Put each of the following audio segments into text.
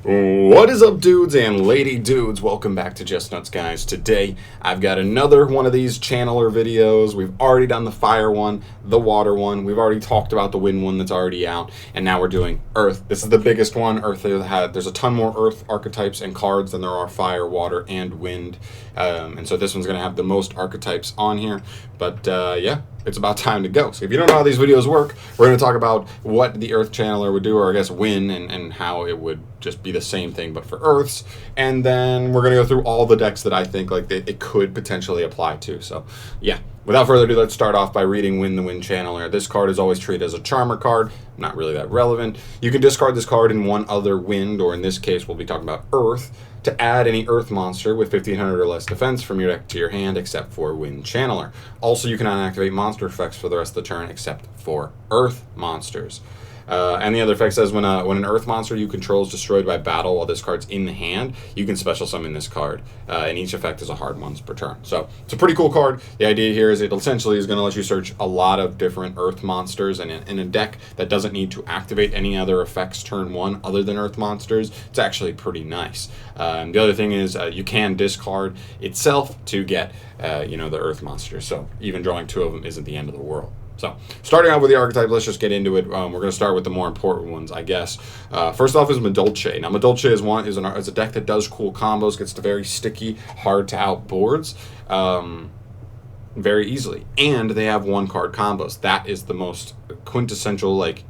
What is up, dudes and lady dudes? Welcome back to Just Nuts, guys. Today I've got another one of these channeler videos. We've already done the fire one, the water one. We've already talked about the wind one that's already out, and now we're doing earth. This is the biggest one. Earth, there's a ton more earth archetypes and cards than there are fire, water, and wind. And so this one's going to have the most archetypes on here. But yeah, it's about time to go. So if you don't know how these videos work, we're going to talk about what the earth channeler would do, or I guess WYNN, and how it would just be the same thing but for earths. And then we're going to go through all the decks that I think like it could potentially apply to. So yeah, without further ado, let's start off by reading WYNN the WYNN channeler. This card is always treated as a charmer card. Not really that relevant. You can discard this card in one other wind, or in this case we'll be talking about earth, to add any earth monster with 1500 or less defense from your deck to your hand, except for WYNN channeler. Also, you can unactivate monster effects for the rest of the turn except for earth monsters. And the other effect says when an earth monster you control is destroyed by battle while this card's in the hand, you can special summon this card, and each effect is a hard once per turn. So it's a pretty cool card. The idea here is it essentially is going to let you search a lot of different earth monsters, and in a deck that doesn't need to activate any other effects turn one other than earth monsters, it's actually pretty nice. The other thing is you can discard itself to get the earth monsters, so even drawing two of them isn't the end of the world. So, starting out with the archetype, let's just get into it. We're going to start with the more important ones, I guess. First off is MELFFY. Now, MELFFY is a deck that does cool combos, gets to very sticky, hard to out boards very easily. And they have one-card combos. That is the most quintessential, like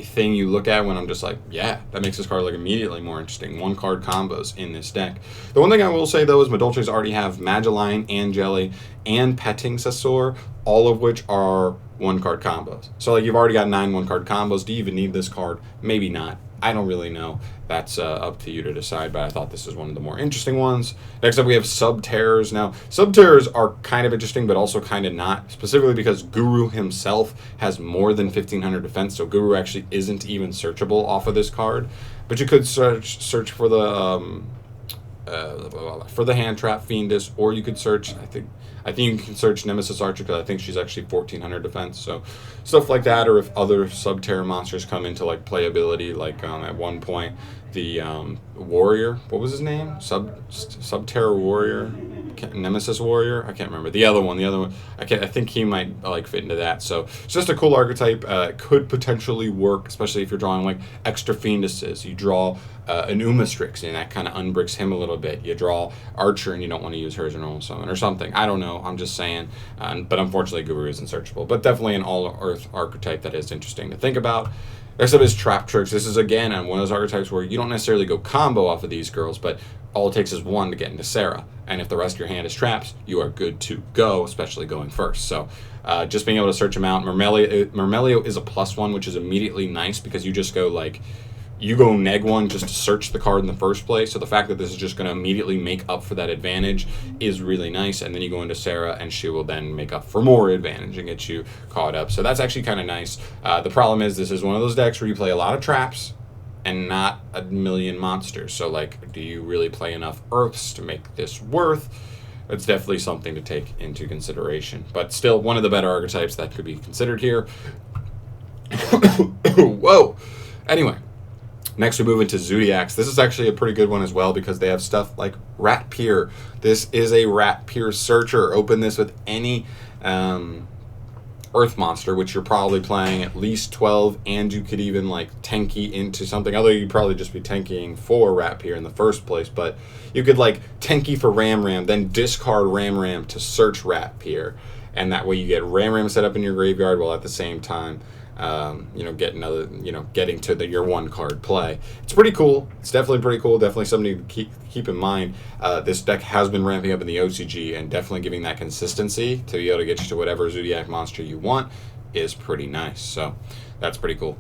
thing you look at when I'm just like, yeah, that makes this card like immediately more interesting. One card combos in this deck. The one thing I will say though is MELFFYs already have Magellan, Angeli, and Petting Sessor, all of which are one card combos. So like you've already got 9 one-card combos. Do you even need this card? Maybe not. I don't really know. That's up to you to decide, but I thought this is one of the more interesting ones. Next up, we have Sub-Terrors. Now, Sub-Terrors are kind of interesting, but also kind of not, specifically because Guru himself has more than 1500 defense, so Guru actually isn't even searchable off of this card. But you could search for the Hand Trap Fiendess, or you could search, I think you can search Nemesis Archer, because I think she's actually 1400 defense, so stuff like that. Or if other Sub-Terror monsters come into like playability, like at one point the warrior, what was his name? Sub-Terror Warrior, Nemesis Warrior, I can't remember. The other one, I think he might like fit into that. So it's just a cool archetype. Could potentially work, especially if you're drawing like extra Fiendesses. You draw an Umastrix, and that kind of unbricks him a little bit. You draw Archer, and you don't want to use her as your normal summon or something. I don't know. I'm just saying. But unfortunately, Guru isn't searchable. But definitely an all-earth archetype that is interesting to think about. Next up is Trap Tricks. This is, again, one of those archetypes where you don't necessarily go combo off of these girls, but all it takes is one to get into Sarah. And if the rest of your hand is traps, you are good to go, especially going first. So just being able to search them out. Mermelio is a +1, which is immediately nice because you just go like, you go neg 1 just to search the card in the first place. So the fact that this is just going to immediately make up for that advantage is really nice. And then you go into Sarah, and she will then make up for more advantage and get you caught up. So that's actually kind of nice. The problem is this is one of those decks where you play a lot of traps and not a million monsters. So like, do you really play enough earths to make this worth? It's definitely something to take into consideration. But still, one of the better archetypes that could be considered here. Whoa. Anyway. Next, we move into Zodiacs. This is actually a pretty good one as well because they have stuff like Rat Pier. This is a Rat Pier Searcher. Open this with any Earth monster, which you're probably playing at least 12, and you could even like tanky into something. Although you'd probably just be tanking for Rat Pier in the first place, but you could like tanky for Ram, then discard Ram to search Rat Pier, and that way you get Ram set up in your graveyard while at the same time getting to your one card play. It's pretty cool. It's definitely pretty cool. Definitely something to keep in mind. This deck has been ramping up in the OCG, and definitely giving that consistency to be able to get you to whatever Zodiac monster you want is pretty nice. So that's pretty cool.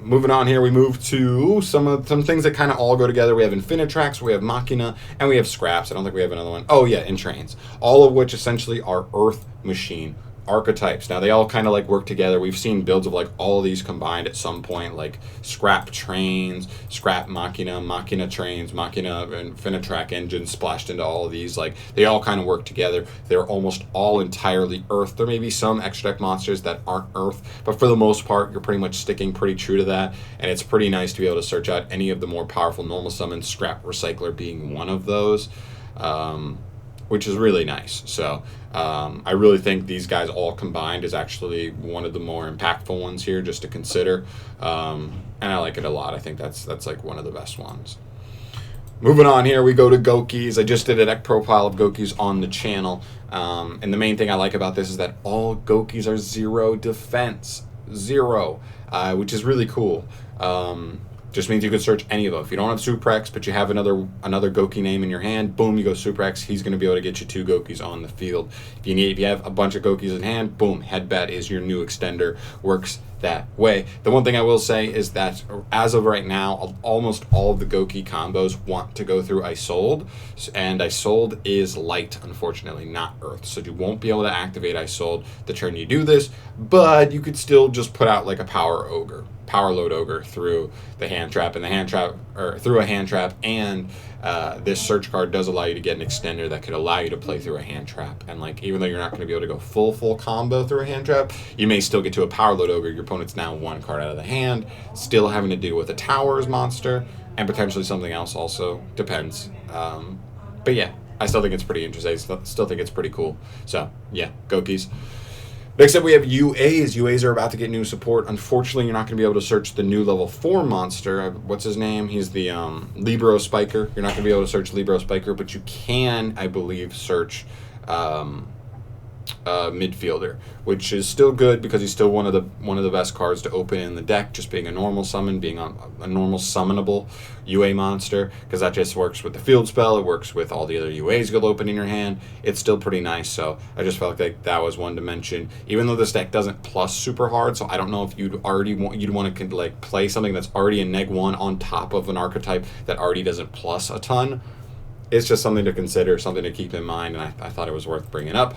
Moving on here, we move to some things that kind of all go together. We have Infinitrax, we have Machina, and we have Scraps. I don't think we have another one. Oh yeah, Entrains. All of which essentially are Earth Machine archetypes. Now, they all kind of like work together. We've seen builds of like all of these combined at some point, like scrap trains, scrap machina trains, machina and Infinitrack engines splashed into all of these. Like, they all kind of work together. They're almost all entirely Earth. There may be some extra deck monsters that aren't Earth, but for the most part, you're pretty much sticking pretty true to that. And it's pretty nice to be able to search out any of the more powerful normal summons, Scrap Recycler being one of those. Which is really nice. So I really think these guys all combined is actually one of the more impactful ones here just to consider. And I like it a lot. I think that's like one of the best ones. Moving on here, we go to Gokis. I just did a deck profile of Gokis on the channel. And the main thing I like about this is that all Gokis are 0 defense. 0. Which is really cool. Just means you could search any of them. If you don't have Super X, but you have another Goki name in your hand, boom, you go Super X. He's going to be able to get you 2 Gokis on the field. If you have a bunch of Gokis in hand, boom, Headbat is your new extender. Works that way. The one thing I will say is that as of right now, almost all of the Goki combos want to go through Isold, and Isold is light, unfortunately, not Earth. So you won't be able to activate Isold the turn you do this, but you could still just put out like a Power Load Ogre through the hand trap, and the hand trap, or through a hand trap, and this search card does allow you to get an extender that could allow you to play through a hand trap. And like, even though you're not going to be able to go full combo through a hand trap, you may still get to a Power Load Ogre. Your opponent's now 1 card out of the hand, still having to deal with a Towers monster and potentially something else also, depends. But yeah, I still think it's pretty interesting. I still think it's pretty cool. So yeah, Gokis. Next up, we have UAs. UAs are about to get new support. Unfortunately, you're not going to be able to search the new level 4 monster. What's his name? He's the Libero Spiker. You're not going to be able to search Libero Spiker, but you can, I believe, search midfielder, which is still good because he's still one of the best cards to open in the deck, just being a normal summon, being a normal summonable UA monster, because that just works with the field spell. It works with all the other UAs you'll open in your hand. It's still pretty nice, so I just felt like that was one to mention, even though this deck doesn't plus super hard. So I don't know if you'd want to like play something that's already a neg1 on top of an archetype that already doesn't plus a ton. It's just something to consider, something to keep in mind, and I thought it was worth bringing up.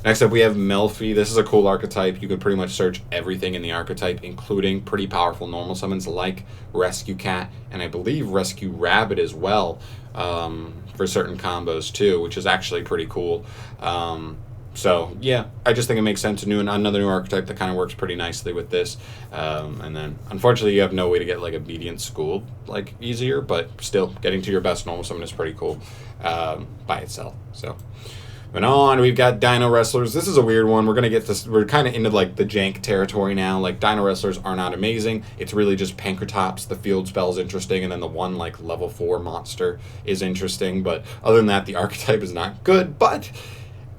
Next up, we have MELFFY. This is a cool archetype. You can pretty much search everything in the archetype, including pretty powerful normal summons like Rescue Cat, and I believe Rescue Rabbit as well, for certain combos too, which is actually pretty cool. So yeah, I just think it makes sense to do another new archetype that kind of works pretty nicely with this. And then unfortunately you have no way to get like obedient schooled like easier, but still getting to your best normal summon is pretty cool by itself. So moving on, we've got Dino Wrestlers. This is a weird one. We're gonna get this. We're kind of into like the jank territory now. Like, Dino Wrestlers are not amazing. It's really just Pankratops. The field spell is interesting, and then the one like level 4 monster is interesting. But other than that, the archetype is not good. But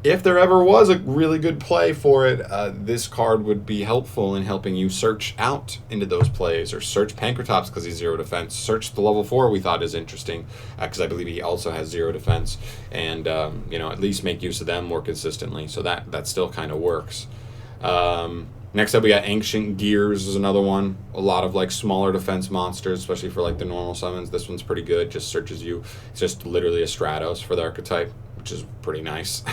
if there ever was a really good play for it, this card would be helpful in helping you search out into those plays, or search Pankratops because he's 0 defense. Search the level 4 we thought is interesting because I believe he also has 0 defense, and you know, at least make use of them more consistently. So that still kind of works. Next up, we got Ancient Gears is another one. A lot of like smaller defense monsters, especially for like the normal summons. This one's pretty good. Just searches you. It's just literally a Stratos for the archetype, which is pretty nice.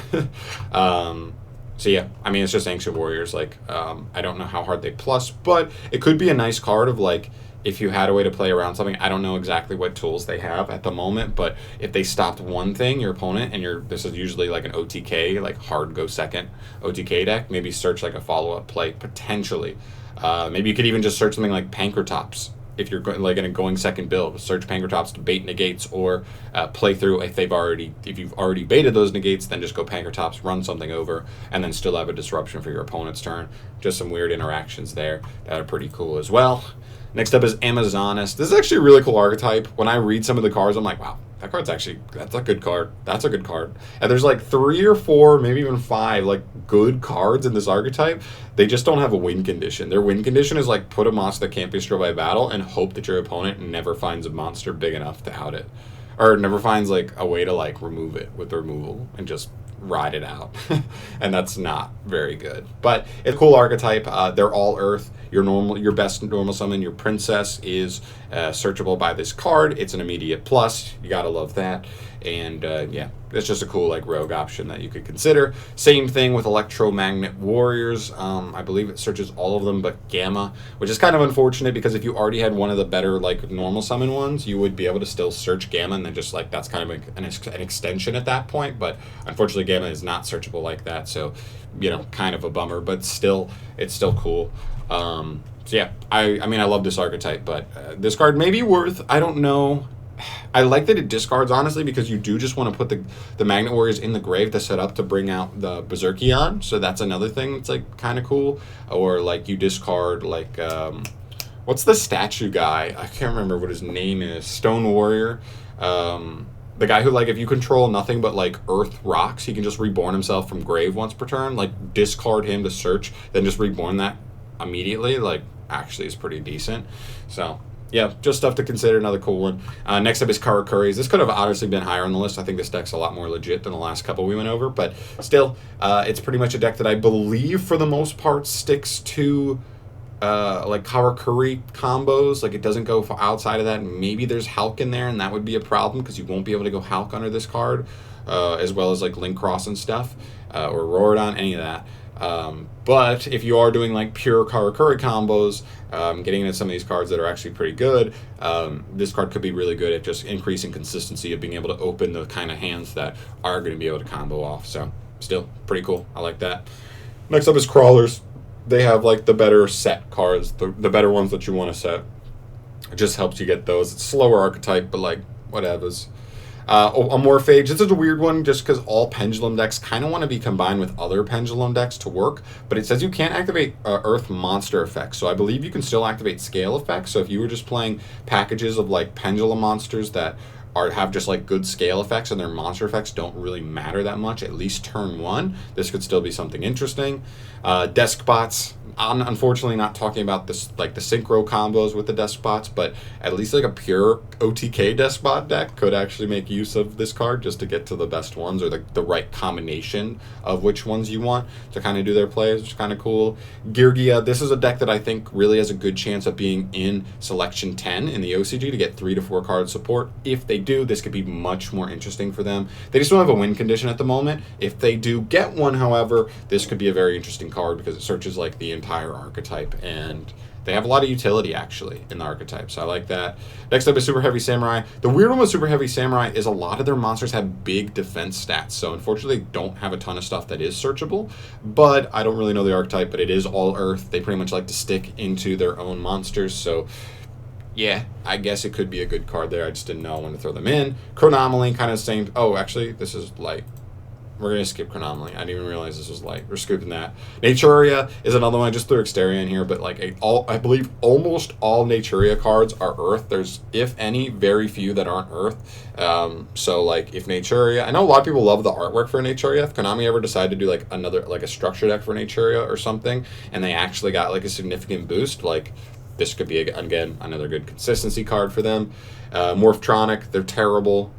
So yeah, I mean, it's just Ancient Warriors. Like, I don't know how hard they plus, but it could be a nice card of like, if you had a way to play around something. I don't know exactly what tools they have at the moment, but if they stopped one thing, your opponent, and this is usually like an OTK, like hard go second OTK deck, maybe search like a follow-up play, potentially. Maybe you could even just search something like Pankratops. If you're like in a going second build, search Pankratops to bait negates, or play through if you've already baited those negates, then just go Pankratops, run something over, and then still have a disruption for your opponent's turn. Just some weird interactions there that are pretty cool as well. Next up is Amazonas. This is actually a really cool archetype. When I read some of the cards, I'm like, wow, that's a good card. That's a good card. And there's like 3 or 4, maybe even 5 like good cards in this archetype. They just don't have a win condition. Their win condition is like put a monster that can't be destroyed by battle and hope that your opponent never finds a monster big enough to out it. Or never finds like a way to like remove it with the removal and just ride it out. And that's not very good. But it's a cool archetype. They're all Earth. Your best normal summon, your Princess, is searchable by this card. It's an immediate plus. You gotta love that. And yeah, it's just a cool like rogue option that you could consider. Same thing with Electromagnet Warriors. I believe it searches all of them but Gamma, which is kind of unfortunate because if you already had one of the better like normal summon ones, you would be able to still search Gamma, and then just like that's kind of an extension at that point. But unfortunately, Gamma is not searchable like that, so you know, kind of a bummer. But still, it's still cool. So yeah, I mean, I love this archetype, but this card may be worth, I don't know. I like that it discards, honestly, because you do just want to put the Magnet Warriors in the grave to set up to bring out the Berserkion, so that's another thing that's like kind of cool. Or like you discard like what's the statue guy? I can't remember what his name is. Stone Warrior. The guy who, like, if you control nothing but like earth rocks, he can just reborn himself from grave once per turn. Like, discard him to search, then just reborn that immediately. Like, actually is pretty decent. So yeah, just stuff to consider. Another cool one. Next up is Karakuri's. This could have honestly been higher on the list. I think this deck's a lot more legit than the last couple we went over, but still, it's pretty much a deck that I believe for the most part sticks to like Karakuri combos. Like, it doesn't go outside of that. Maybe there's Hulk in there, and that would be a problem because you won't be able to go Hulk under this card, as well as like Link Cross and stuff, or Rorodon, any of that. But if you are doing like pure Karakuri combos, getting into some of these cards that are actually pretty good, this card could be really good at just increasing consistency of being able to open the kind of hands that are going to be able to combo off. So still pretty cool. I like that. Next up is Crawlers. They have like the better set cards, the better ones that you want to set. It just helps you get those. It's slower archetype, but like whatevers. AMORPHAGE, this is a weird one just because all Pendulum decks kind of want to be combined with other Pendulum decks to work, but it says you can't activate Earth monster effects, so I believe you can still activate scale effects. So if you were just playing packages of like Pendulum monsters that have just like good scale effects and their monster effects don't really matter that much, at least turn one, this could still be something interesting. Desk bots, I'm unfortunately not talking about this like the synchro combos with the desk bots, but at least like a pure OTK desk bot deck could actually make use of this card just to get to the best ones, or the right combination of which ones you want to kind of do their plays, which is kind of cool. Geargia, this is a deck that I think really has a good chance of being in selection 10 in the OCG to get 3 to 4 card support. If they do, this could be much more interesting for them. They just don't have a win condition at the moment. If they do get one, however, this could be a very interesting card because it searches like the entire archetype, and they have a lot of utility actually in the archetype, so I like that. Next up is Super Heavy Samurai. The weird one with Super Heavy Samurai is a lot of their monsters have big defense stats, so unfortunately they don't have a ton of stuff that is searchable, but I don't really know the archetype, but it is all earth. They pretty much like to stick into their own monsters, so yeah, I guess it could be a good card there. I just didn't know when to throw them in. Chronomaly, kind of same. Oh, actually, this is light. We're going to skip Chronomaly. I didn't even realize this was light. We're scooping that. Naturia is another one. I just threw Exteria in here, but like I believe almost all Naturia cards are Earth. There's, if any, very few that aren't Earth. So like if Naturia, I know a lot of people love the artwork for Naturia. If Konami ever decided to do like another, like a structure deck for Naturia or something, and they actually got like a significant boost, like this could be, again, another good consistency card for them. MORPHTRONIC, they're terrible,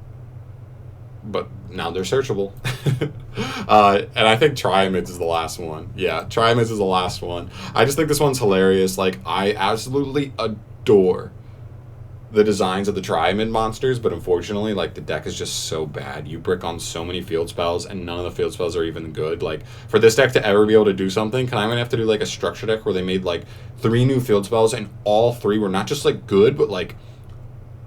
but now they're searchable. And I think Triamids is the last one. Yeah, Triamids is the last one. I just think this one's hilarious. Like, I absolutely adore the designs of the Triamid monsters, but unfortunately, like, the deck is just so bad. You brick on so many field spells, and none of the field spells are even good. Like, for this deck to ever be able to do something, I'm gonna have to do, like, a structure deck where they made, like, 3 new field spells, and all 3 were not just, like, good, but, like,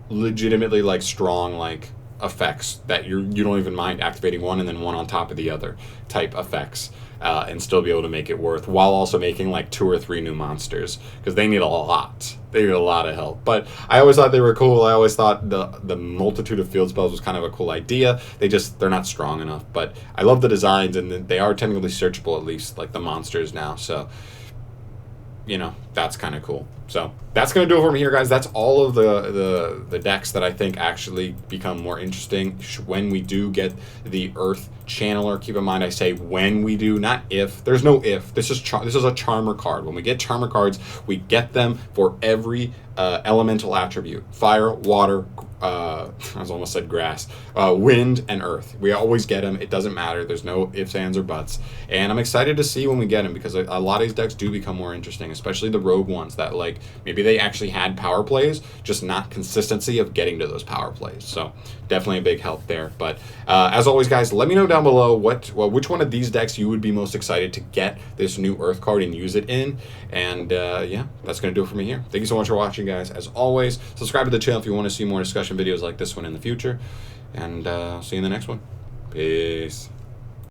legitimately, like, strong, like, effects that you don't even mind activating one and then one on top of the other type effects, and still be able to make it worth, while also making like 2 or 3 new monsters, because they need a lot. They need a lot of help. But I always thought they were cool. I always thought the multitude of field spells was kind of a cool idea. They're not strong enough. But I love the designs, and they are technically searchable, at least like the monsters now. So, you know, that's kind of cool. So that's going to do it for me here, guys. That's all of the decks that I think actually become more interesting when we do get the Earth Channeler. Keep in mind, I say when we do, not if. There's no if. This is a Charmer card. When we get Charmer cards, we get them for every elemental attribute: fire, water, I was almost said grass, wind, and earth. We always get them. It doesn't matter. There's no ifs, ands, or buts. And I'm excited to see when we get them, because a lot of these decks do become more interesting, especially the rogue ones that, like, maybe they actually had power plays, just not consistency of getting to those power plays. So definitely a big help there. But as always, guys, let me know down below which one of these decks you would be most excited to get this new earth card and use it in. And yeah, that's going to do it for me here. Thank you so much for watching, guys. As always, subscribe to the channel if you want to see more discussion videos like this one in the future, and see you in the next one. Peace.